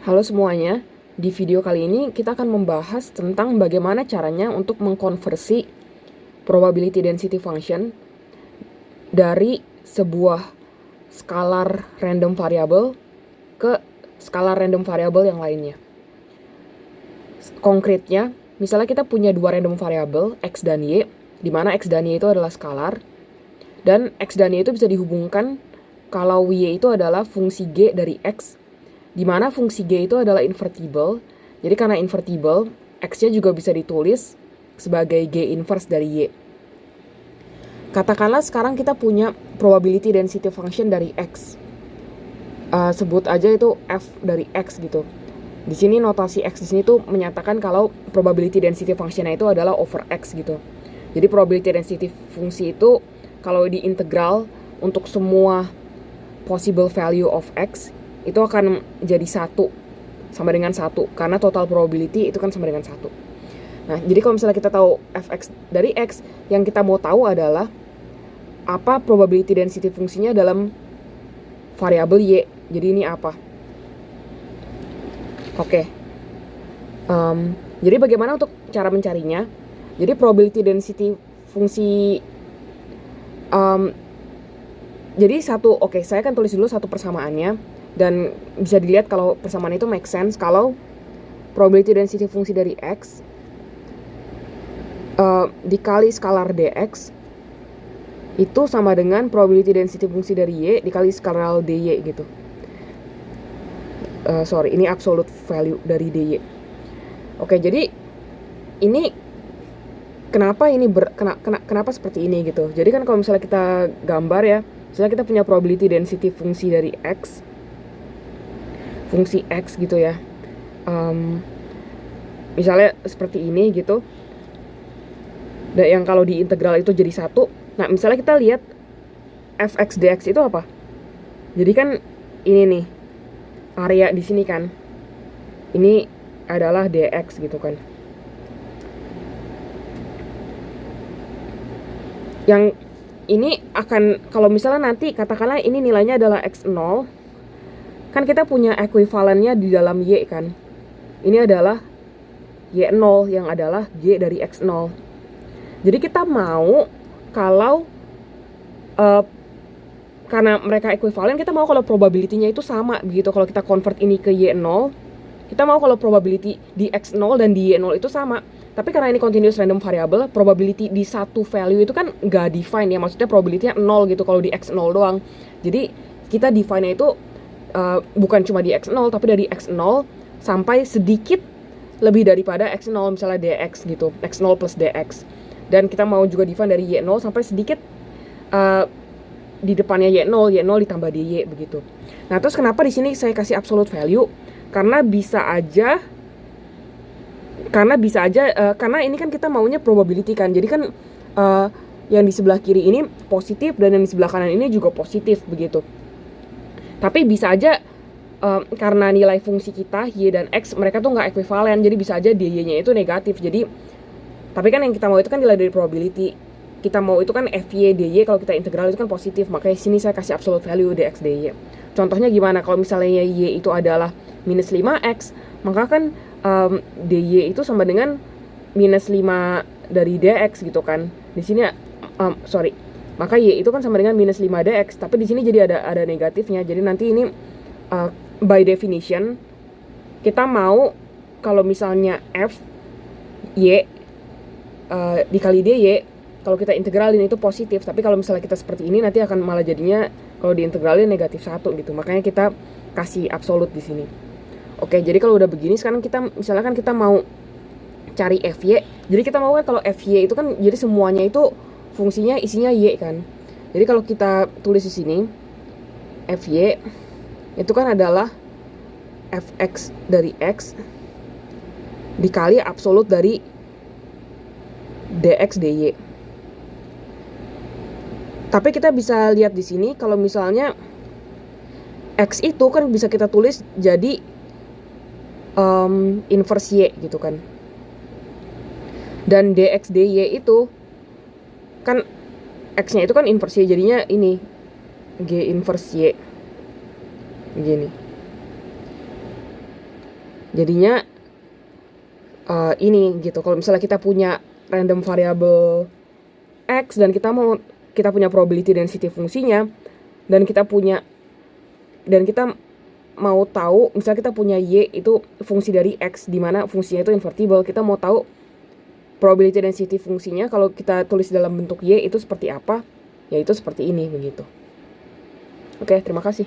Halo semuanya, di video kali ini kita akan membahas tentang bagaimana caranya untuk mengkonversi probability density function dari sebuah skalar random variable ke skalar random variable yang lainnya. Konkretnya, misalnya kita punya dua random variable, x dan y, di mana x dan y itu adalah skalar, dan x dan y itu bisa dihubungkan kalau y itu adalah fungsi g dari x, di mana fungsi g itu adalah invertible. Jadi karena invertible, x-nya juga bisa ditulis sebagai g inverse dari y. Katakanlah sekarang kita punya probability density function dari x. Sebut aja itu f dari x gitu. Di sini notasi x di sini tuh menyatakan kalau probability density function-nya itu adalah over x gitu. Jadi probability density fungsi itu kalau diintegral untuk semua possible value of x itu akan jadi 1 sama dengan 1 karena total probability itu kan sama dengan 1. Nah, jadi kalau misalnya kita tahu fx dari x, yang kita mau tahu adalah apa probability density fungsinya dalam variabel y. Jadi ini apa? Oke. Jadi bagaimana untuk cara mencarinya? Jadi probability density fungsi jadi saya akan tulis dulu satu persamaannya dan bisa dilihat kalau persamaan itu make sense kalau probability density fungsi dari x dikali skalar dx itu sama dengan probability density fungsi dari y dikali skalar dy gitu. Ini absolute value dari dy. Oke, jadi ini kenapa seperti ini gitu. Jadi kan kalau misalnya kita gambar ya, misalnya kita punya probability density fungsi dari x, fungsi x gitu ya, misalnya seperti ini gitu, dan yang kalau diintegral itu jadi 1. Nah, misalnya kita lihat fx dx itu apa? Jadi kan ini nih area di sini kan, ini adalah dx gitu kan. Yang ini akan, kalau misalnya nanti katakanlah ini nilainya adalah x0, kan kita punya ekuivalennya di dalam y kan. Ini adalah y0 yang adalah g dari x0. Jadi kita mau kalau karena mereka ekuivalen, kita mau kalau probability-nya itu sama begitu. Kalau kita convert ini ke y0, kita mau kalau probability di x0 dan di y0 itu sama. Tapi karena ini continuous random variable, probability di satu value itu kan nggak define ya. Maksudnya probability-nya 0 gitu kalau di x0 doang. Jadi kita define-nya itu bukan cuma di x0, tapi dari x0 sampai sedikit lebih daripada x0, misalnya dx gitu, x0 plus dx. Dan kita mau juga define dari y0 sampai sedikit di depannya y0 ditambah dy begitu. Nah, terus kenapa di sini saya kasih absolute value? Karena bisa aja karena ini kan kita maunya probability kan. Jadi kan yang di sebelah kiri ini positif dan yang di sebelah kanan ini juga positif begitu. Tapi bisa aja karena nilai fungsi kita y dan x mereka tuh nggak ekuivalen, jadi bisa aja dy-nya itu negatif. Jadi tapi kan yang kita mau itu kan nilai dari probability. Kita mau itu kan fy dy, kalau kita integral itu kan positif. Makanya sini saya kasih absolute value dx dy. Contohnya gimana? Kalau misalnya y itu adalah minus 5x, maka kan dy itu sama dengan minus 5 dari dx gitu kan. Di sini maka y itu kan sama dengan minus 5 dx, tapi di sini jadi ada negatifnya. Jadi nanti ini by definition kita mau kalau misalnya f y dikali dy, kalau kita integralin itu positif. Tapi kalau misalnya kita seperti ini nanti akan malah jadinya kalau diintegralin negatif 1 gitu. Makanya kita kasih absolute di sini. Oke, jadi kalau udah begini sekarang kita misalkan kita mau cari fy. Jadi kita mau kan kalau fy itu kan jadi semuanya itu fungsinya isinya y kan. Jadi kalau kita tulis di sini fy itu kan adalah fx dari x dikali absolut dari dx dy. Tapi kita bisa lihat di sini kalau misalnya x itu kan bisa kita tulis jadi inverse y gitu kan. Dan dx dy itu kan x-nya itu kan inverse y, jadinya ini g inverse y begini. Jadinya ini gitu. Kalau misalnya kita punya random variable x dan kita punya probability density fungsinya, dan kita mau tahu, misalnya kita punya y itu fungsi dari x, di mana fungsinya itu invertible, kita mau tahu probability density fungsinya kalau kita tulis dalam bentuk y itu seperti apa, yaitu seperti ini begitu. Oke, terima kasih.